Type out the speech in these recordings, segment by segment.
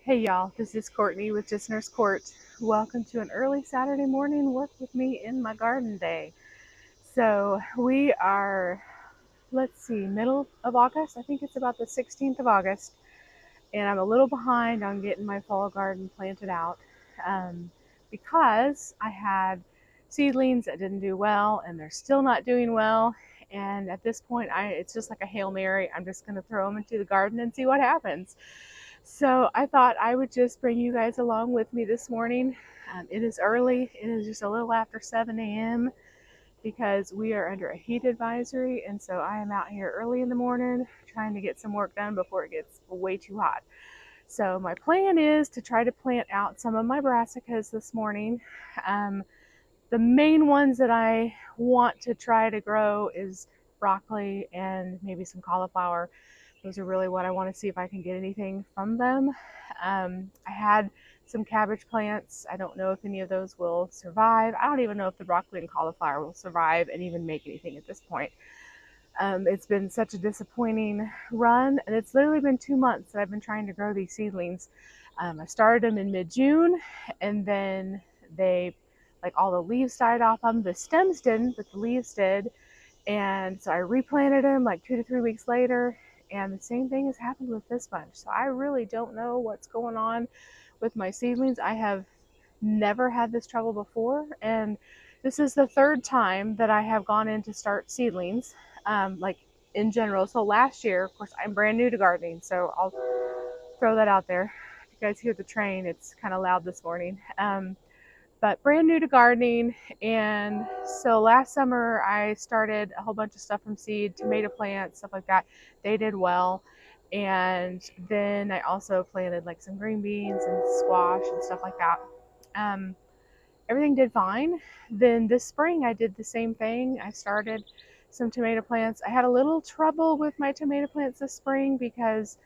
Hey y'all, this is Courtney with Just Nurse Court. Welcome to an early Saturday morning work with me in my garden day. So we are, let's see, middle of August. I think it's about the 16th of August. And I'm a little behind on getting my fall garden planted out because I had seedlings that didn't do well and they're still not doing well. And at this point, it's just like a Hail Mary. I'm just going to throw them into the garden and see what happens. So I thought I would just bring you guys along with me this morning. It is early. It is just a little after 7 a.m. because we are under a heat advisory. And so I am out here early in the morning trying to get some work done before it gets way too hot. So my plan is to try to plant out some of my brassicas this morning. The main ones that I want to try to grow is broccoli and maybe some cauliflower. Those are really what I want to see if I can get anything from them. I had some cabbage plants. I don't know if any of those will survive. I don't even know if the broccoli and cauliflower will survive and even make anything at this point. It's been such a disappointing run, and it's literally been 2 months that I've been trying to grow these seedlings. I started them in mid-June, and then all the leaves died off them. The stems didn't, but the leaves did. And so I replanted them like 2 to 3 weeks later, and the same thing has happened with this bunch. So I really don't know what's going on with my seedlings. I have never had this trouble before, and this is the third time that I have gone in to start seedlings, like in general. So last year, of course, I'm brand new to gardening, so I'll throw that out there. If you guys hear the train, it's kind of loud this morning. But brand new to gardening. And so last summer I started a whole bunch of stuff from seed, tomato plants, stuff like that. They did well. And then I also planted like some green beans and squash and stuff like that. Everything did fine. Then this spring I did the same thing. I started some tomato plants. I had a little trouble with my tomato plants this spring because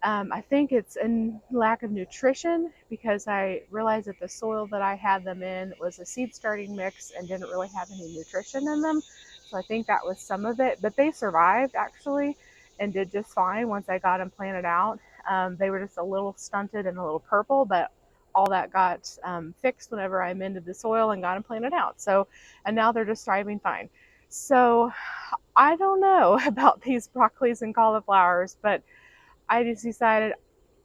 I think it's a lack of nutrition, because I realized that the soil that I had them in was a seed starting mix and didn't really have any nutrition in them. So I think that was some of it, but they survived actually and did just fine once I got them planted out. They were just a little stunted and a little purple, but all that got fixed whenever I amended the soil and got them planted out. So, and now they're just thriving fine. So I don't know about these broccolis and cauliflowers, but I just decided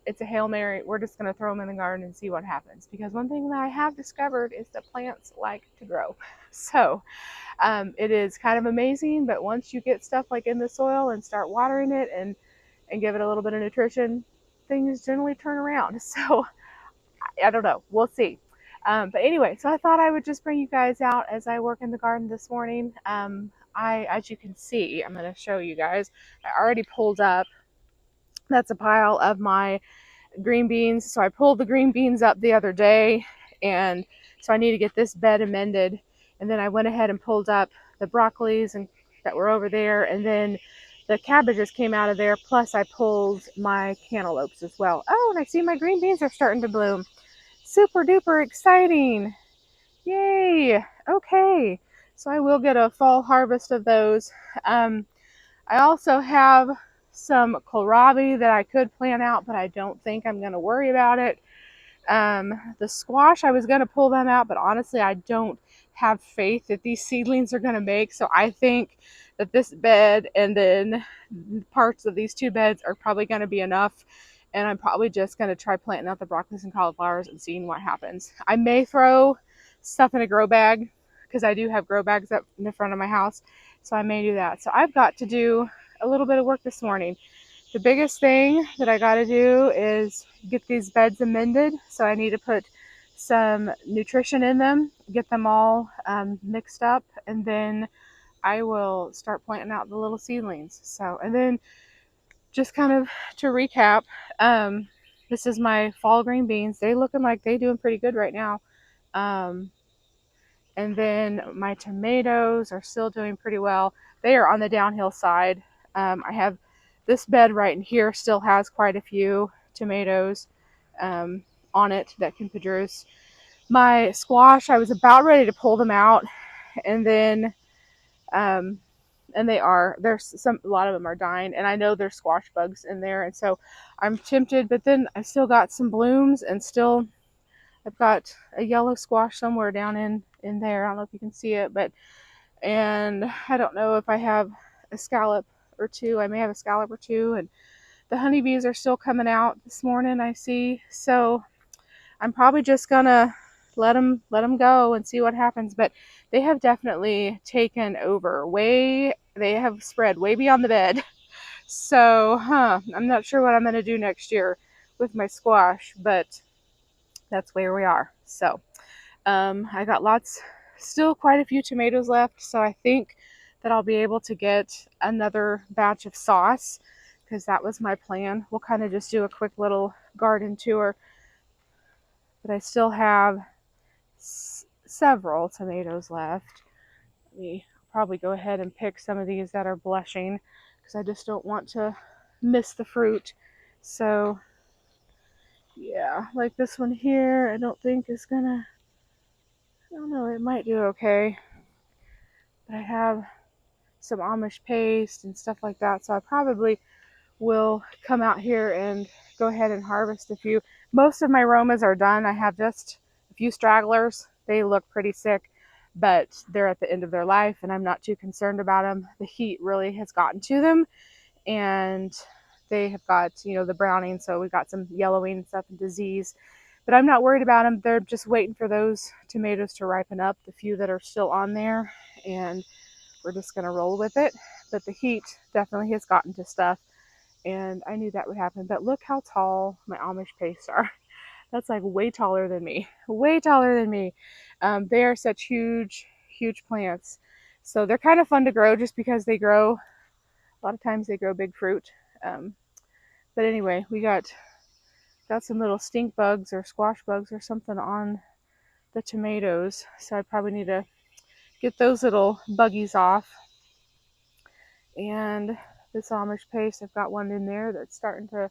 it's a Hail Mary. We're just going to throw them in the garden and see what happens. Because one thing that I have discovered is that plants like to grow. So it is kind of amazing, but once you get stuff like in the soil and start watering it and give it a little bit of nutrition, things generally turn around. So I don't know. We'll see. But anyway, so I thought I would just bring you guys out as I work in the garden this morning. As you can see, I'm going to show you guys. I already pulled up. That's a pile of my green beans. So I pulled the green beans up the other day, and so I need to get this bed amended. And then I went ahead and pulled up the broccolis and that were over there, and then the cabbages came out of there. Plus I pulled my cantaloupes as well. Oh, and I see my green beans are starting to bloom. Super duper exciting. Yay. Okay. So I will get a fall harvest of those. I also have some kohlrabi that I could plant out, but I don't think I'm going to worry about it. The squash, I was going to pull them out, but honestly, I don't have faith that these seedlings are going to make. So I think that this bed and then parts of these two beds are probably going to be enough. And I'm probably just going to try planting out the broccolis and cauliflowers and seeing what happens. I may throw stuff in a grow bag because I do have grow bags up in the front of my house. So I may do that. So I've got to do a little bit of work this morning. The biggest thing that I got to do is get these beds amended. So I need to put some nutrition in them, get them all mixed up, and then I will start planting out the little seedlings. So, and then just kind of to recap, this is my fall green beans. They looking like they doing pretty good right now. And then my tomatoes are still doing pretty well. They are on the downhill side. I have this bed right in here still has quite a few tomatoes on it that can produce. My squash, I was about ready to pull them out, and then And they are. A lot of them are dying, and I know there's squash bugs in there, and so I'm tempted. But then I still got some blooms, and still I've got a yellow squash somewhere down in there. I don't know if you can see it, but and I don't know if I have a scallop or two. I may have a scallop or two, and the honeybees are still coming out this morning, I see. So I'm probably just gonna let them go and see what happens. But they have definitely taken over. They have spread way beyond the bed. So, I'm not sure what I'm gonna do next year with my squash, but that's where we are. So, I got still quite a few tomatoes left. So I think that I'll be able to get another batch of sauce because that was my plan. We'll kind of just do a quick little garden tour. But I still have several tomatoes left. Let me probably go ahead and pick some of these that are blushing because I just don't want to miss the fruit. So yeah, like this one here, I don't think is gonna, I don't know, it might do okay. But I have some Amish paste and stuff like that, so I probably will come out here and go ahead and harvest a few. Most of my Romas are done. I have just a few stragglers. They look pretty sick, but they're at the end of their life, and I'm not too concerned about them. The heat really has gotten to them, and they have got, the browning, so we've got some yellowing and stuff and disease. But I'm not worried about them. They're just waiting for those tomatoes to ripen up, the few that are still on there, and we're just going to roll with it. But the heat definitely has gotten to stuff, and I knew that would happen. But look how tall my Amish pastes are. That's like way taller than me. Way taller than me. They are such huge, huge plants. So they're kind of fun to grow just because they grow, a lot of times they grow big fruit. Um, but anyway, we got some little stink bugs or squash bugs or something on the tomatoes. So I probably need to get those little buggies off. And this Amish paste, I've got one in there that's starting to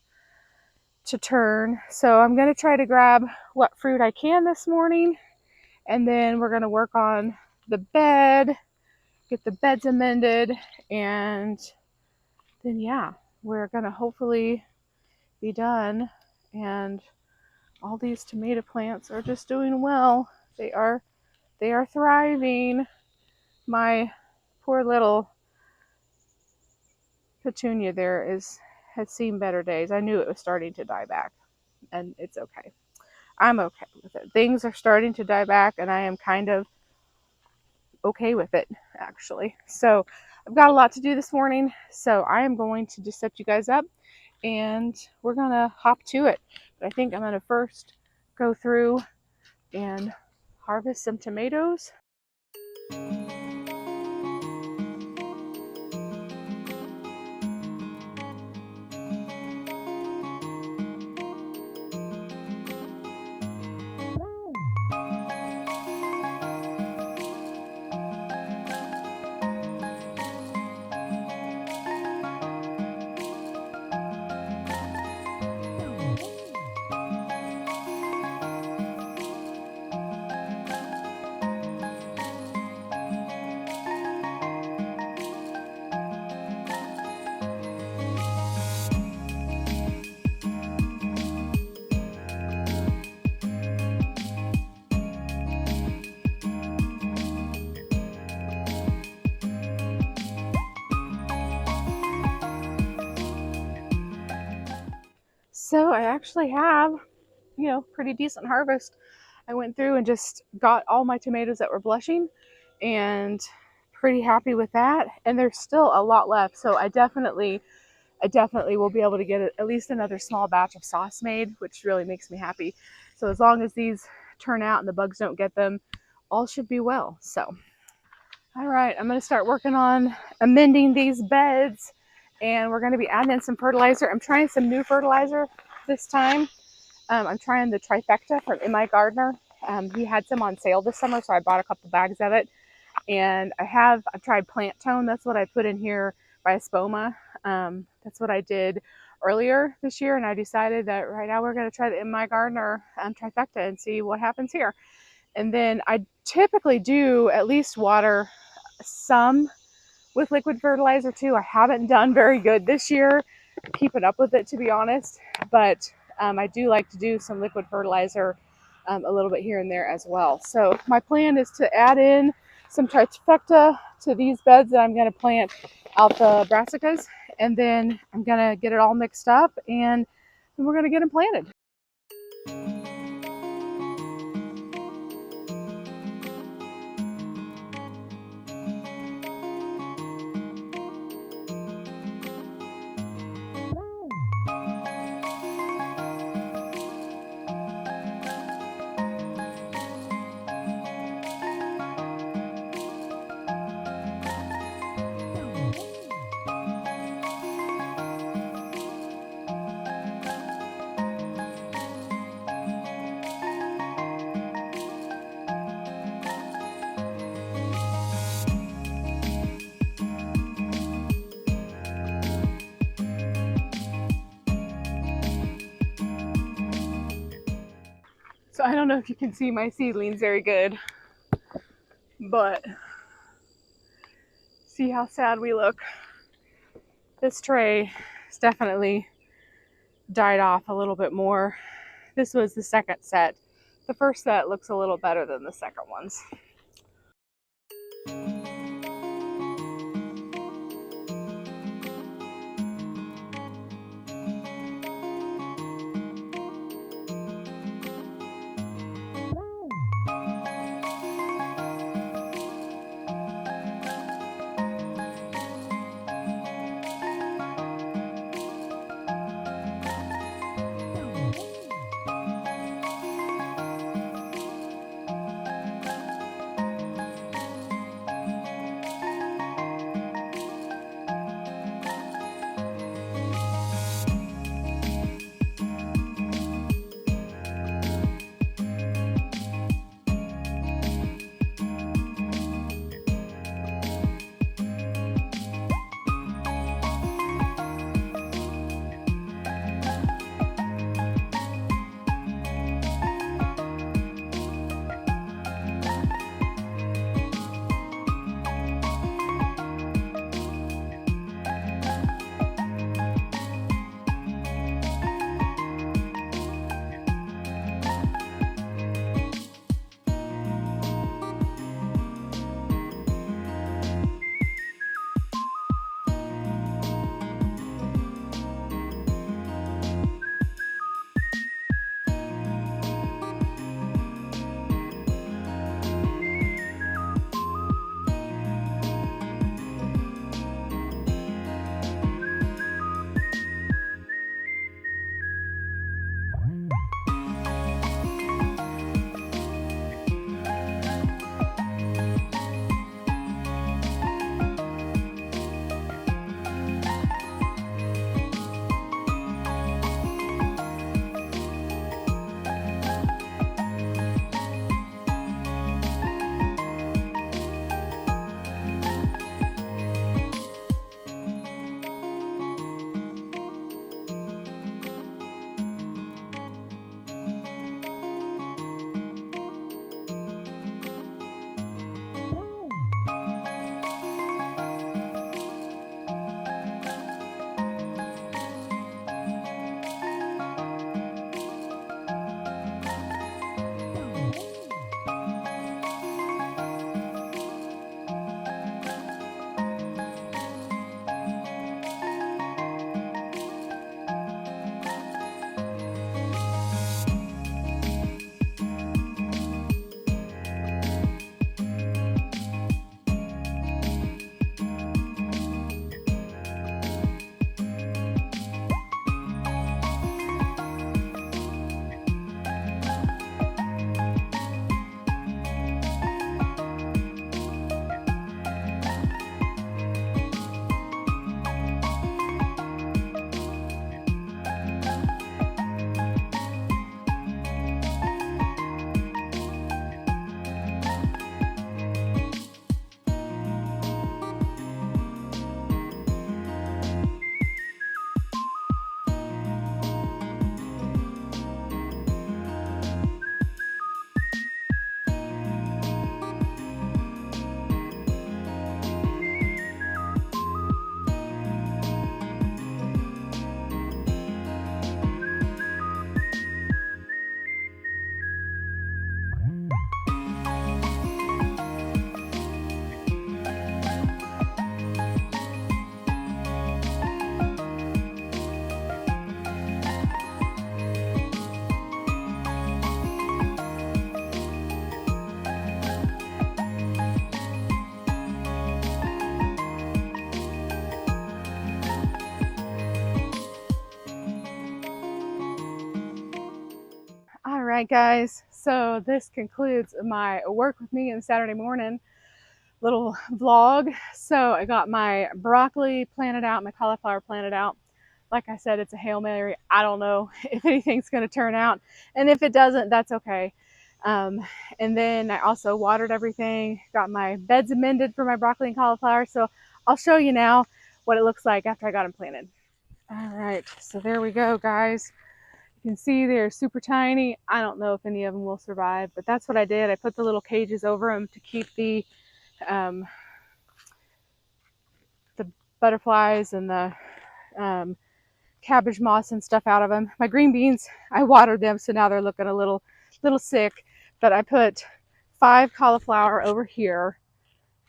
turn. So I'm going to try to grab what fruit I can this morning, and then we're going to work on the bed, get the beds amended, and then yeah, we're going to hopefully be done. And all these tomato plants are just doing well. They are thriving. My poor little petunia there has seen better days. I knew it was starting to die back, and it's okay. I'm okay with it. Things are starting to die back, and I am kind of okay with it, actually. So I've got a lot to do this morning, so I am going to just set you guys up, and we're going to hop to it. But I think I'm going to first go through and harvest some tomatoes. So I actually have, pretty decent harvest. I went through and just got all my tomatoes that were blushing, and pretty happy with that. And there's still a lot left, so I definitely will be able to get at least another small batch of sauce made, which really makes me happy. So as long as these turn out and the bugs don't get them, all should be well. So, all right, I'm going to start working on amending these beds, and we're going to be adding in some fertilizer. I'm trying some new fertilizer this time. I'm trying the Trifecta from M.I. Gardner. He had some on sale this summer, so I bought a couple bags of it. And I've tried Plant Tone. That's what I put in here by Espoma. That's what I did earlier this year, and I decided that right now we're going to try the M.I. Gardner Trifecta and see what happens here. And then I typically do at least water some with liquid fertilizer too. I haven't done very good this year keeping up with it, to be honest, but I do like to do some liquid fertilizer a little bit here and there as well. So my plan is to add in some trifecta to these beds that I'm going to plant out the brassicas, and then I'm going to get it all mixed up, and then we're going to get them planted. So I don't know if you can see my seedlings very good, but see how sad we look. This tray has definitely died off a little bit more. This was the second set. The first set looks a little better than the second ones. right, guys, so this concludes my work with me on Saturday morning little vlog. So I got my broccoli planted out, my cauliflower planted out. Like I said, it's a Hail Mary. I don't know if anything's going to turn out, and if it doesn't, that's okay. Um, and then I also watered everything, got my beds amended for my broccoli and cauliflower. So I'll show you now what it looks like after I got them planted. All right, so there we go, guys. You can see they're super tiny. I don't know if any of them will survive, but that's what I did. I put the little cages over them to keep um, the butterflies and the cabbage moss and stuff out of them. My green beans, I watered them, so now they're looking a little sick. But I put 5 cauliflower over here,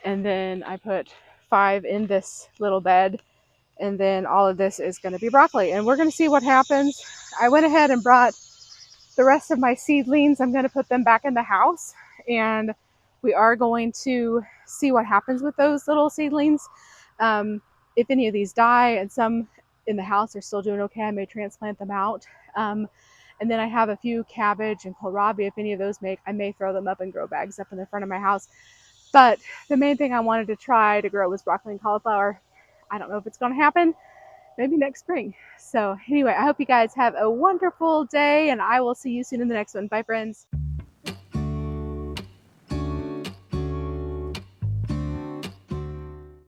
and then I put 5 in this little bed, and then all of this is going to be broccoli, and we're going to see what happens. I went ahead and brought the rest of my seedlings. I'm going to put them back in the house, and we are going to see what happens with those little seedlings. If any of these die and some in the house are still doing okay, I may transplant them out. And then I have a few cabbage and kohlrabi. If any of those make, I may throw them up in grow bags up in the front of my house. But the main thing I wanted to try to grow was broccoli and cauliflower. I don't know if it's going to happen. Maybe next spring. So anyway, I hope you guys have a wonderful day, and I will see you soon in the next one. Bye, friends.